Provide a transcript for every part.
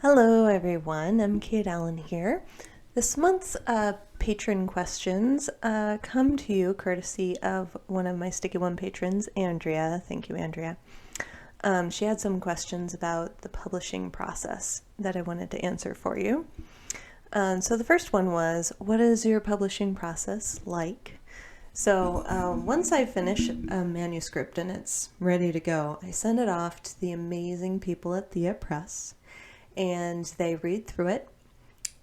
Hello everyone, I'm Kate Allen here. This month's patron questions come to you courtesy of one of my Sticky One patrons, Andrea. Thank you, Andrea. She had some questions about the publishing process that I wanted to answer for you. So the first one was, what is your publishing process like? So once I finish a manuscript and it's ready to go, I send it off to the amazing people at Thea Press, and they read through it,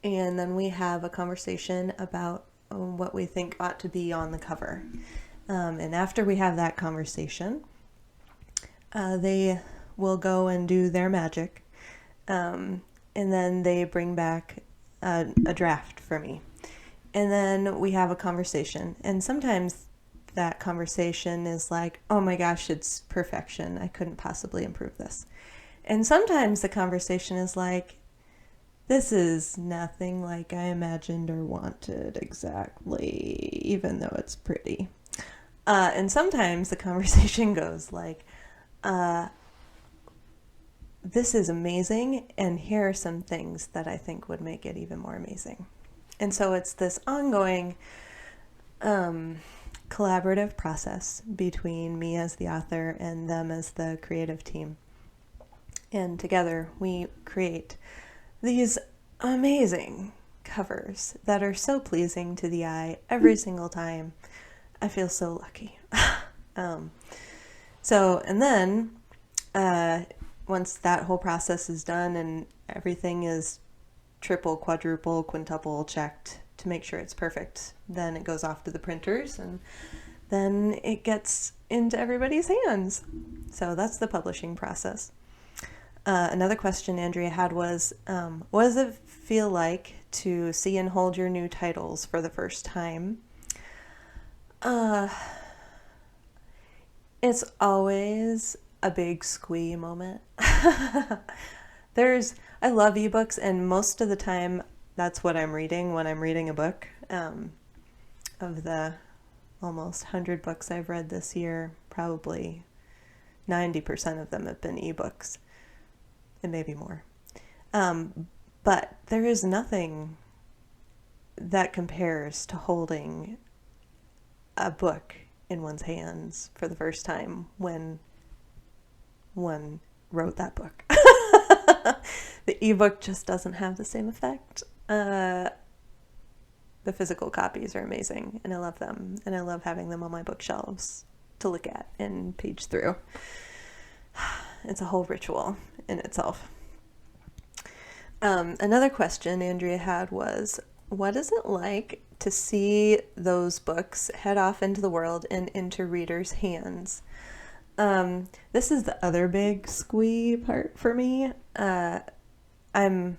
and then we have a conversation about what we think ought to be on the cover. And after we have that conversation, they will go and do their magic, and then they bring back a draft for me. And then we have a conversation, and sometimes that conversation is like, oh my gosh, it's perfection. I couldn't possibly improve this. And sometimes the conversation is like, this is nothing like I imagined or wanted exactly, even though it's pretty. And sometimes the conversation goes like, this is amazing, and here are some things that I think would make it even more amazing. And so it's this ongoing collaborative process between me as the author and them as the creative team. And together we create these amazing covers that are so pleasing to the eye every single time. I feel so lucky. And then once that whole process is done and everything is triple, quadruple, quintuple checked to make sure it's perfect, then it goes off to the printers and then it gets into everybody's hands. So that's the publishing process. Another question Andrea had was, what does it feel like to see and hold your new titles for the first time? It's always a big squee moment. I love ebooks, and most of the time that's what I'm reading when I'm reading a book. Of the almost 100 books I've read this year, probably 90% of them have been ebooks. And maybe more. But there is nothing that compares to holding a book in one's hands for the first time when one wrote that book. The ebook just doesn't have the same effect. The physical copies are amazing, and I love them, and I love having them on my bookshelves to look at and page through. It's a whole ritual in itself. Another question Andrea had was, what is it like to see those books head off into the world and into readers' hands? This is the other big squee part for me. I'm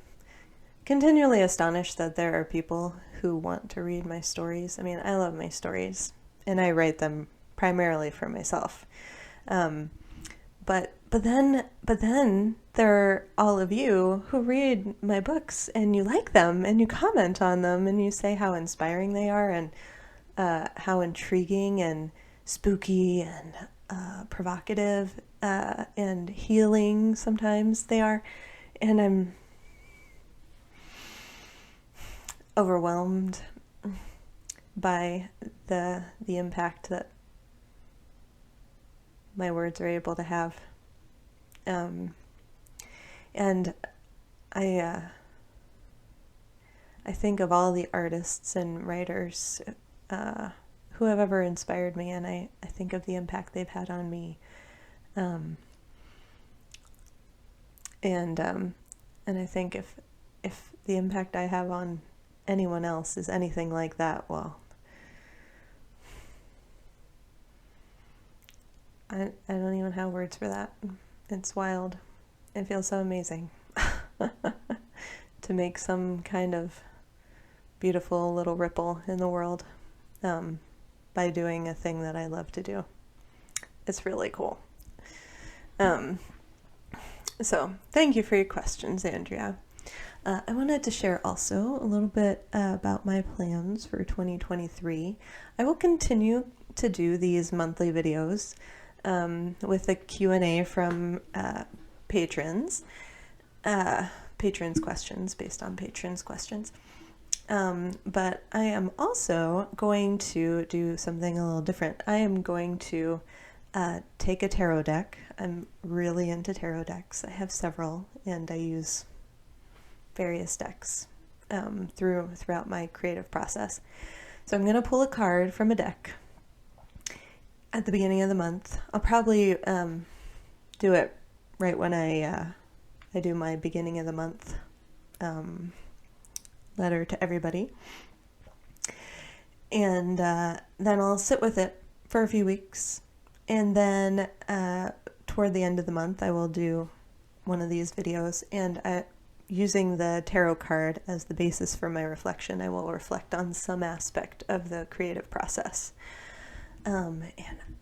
continually astonished that there are people who want to read my stories. I mean, I love my stories, and I write them primarily for myself. But then there are all of you who read my books and you like them and you comment on them and you say how inspiring they are and how intriguing and spooky and provocative and healing sometimes they are. And I'm overwhelmed by the impact that my words are able to have. And I think of all the artists and writers who have ever inspired me, and I think of the impact they've had on me. And I think if the impact I have on anyone else is anything like that, well, I don't even have words for that. It's wild. It feels so amazing to make some kind of beautiful little ripple in the world by doing a thing that I love to do. It's really cool. So thank you for your questions, Andrea. I wanted to share also a little bit about my plans for 2023. I will continue to do these monthly videos with a Q&A from patrons. patrons' questions, based on patrons' questions. But I am also going to do something a little different. I am going to take a tarot deck. I'm really into tarot decks. I have several, and I use various decks throughout my creative process. So I'm going to pull a card from a deck at the beginning of the month. I'll probably do it right when I do my beginning of the month letter to everybody. And then I'll sit with it for a few weeks. And then toward the end of the month, I will do one of these videos. And using the tarot card as the basis for my reflection, I will reflect on some aspect of the creative process. And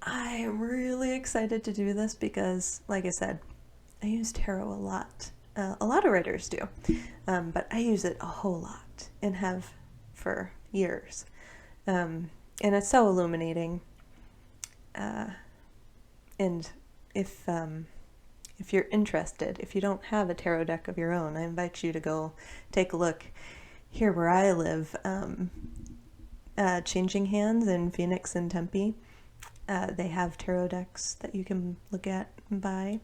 I am really excited to do this because, like I said, I use tarot a lot. A lot of writers do, but I use it a whole lot and have for years. And it's so illuminating. And if you're interested, if you don't have a tarot deck of your own, I invite you to go take a look here where I live. Changing Hands in Phoenix and Tempe. They have tarot decks that you can look at and buy.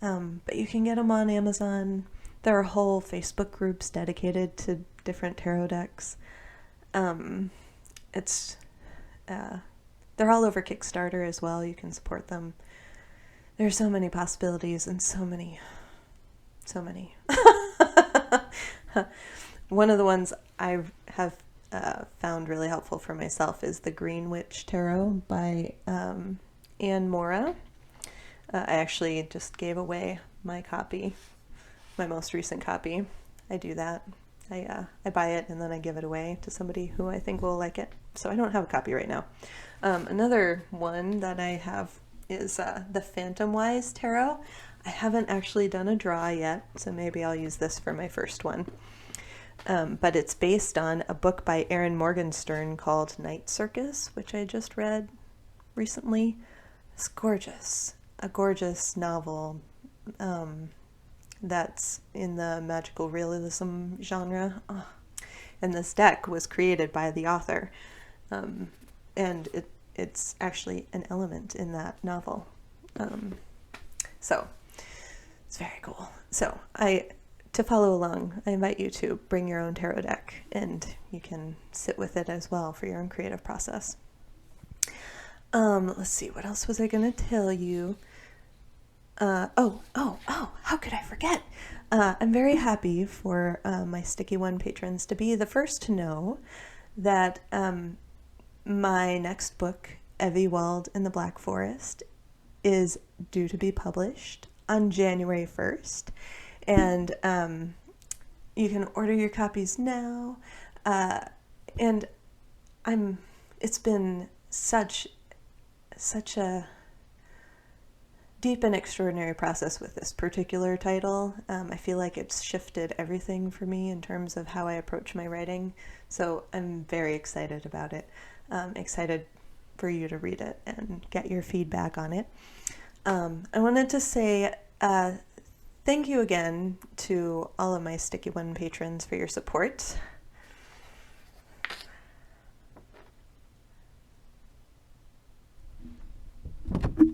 But you can get them on Amazon. There are whole Facebook groups dedicated to different tarot decks. They're all over Kickstarter as well. You can support them. There's so many possibilities and so many. One of the ones I have found really helpful for myself is the Green Witch Tarot by Anne Mora. I actually just gave away my copy, my most recent copy. I do that. I buy it and then I give it away to somebody who I think will like it. So I don't have a copy right now. Another one that I have is the Phantom Wise Tarot. I haven't actually done a draw yet, so maybe I'll use this for my first one. But it's based on a book by Erin Morgenstern called Night Circus, which I just read recently. It's gorgeous. A gorgeous novel that's in the magical realism genre. Oh. And this deck was created by the author. And it's actually an element in that novel. So it's very cool. So to follow along, I invite you to bring your own tarot deck and you can sit with it as well for your own creative process. Let's see, what else was I going to tell you? How could I forget? I'm very happy for my Sticky One patrons to be the first to know that my next book, Evie Wald in the Black Forest, is due to be published on January 1st. And you can order your copies now. And it's been such a deep and extraordinary process with this particular title. I feel like it's shifted everything for me in terms of how I approach my writing. So I'm very excited about it. Excited for you to read it and get your feedback on it. I wanted to say thank you again to all of my Sticky One patrons for your support.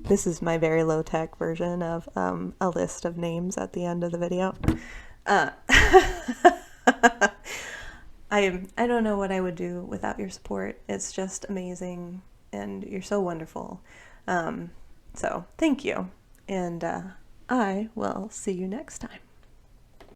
This is my very low-tech version of a list of names at the end of the video. I don't know what I would do without your support. It's just amazing, and you're so wonderful. So thank you, and I will see you next time.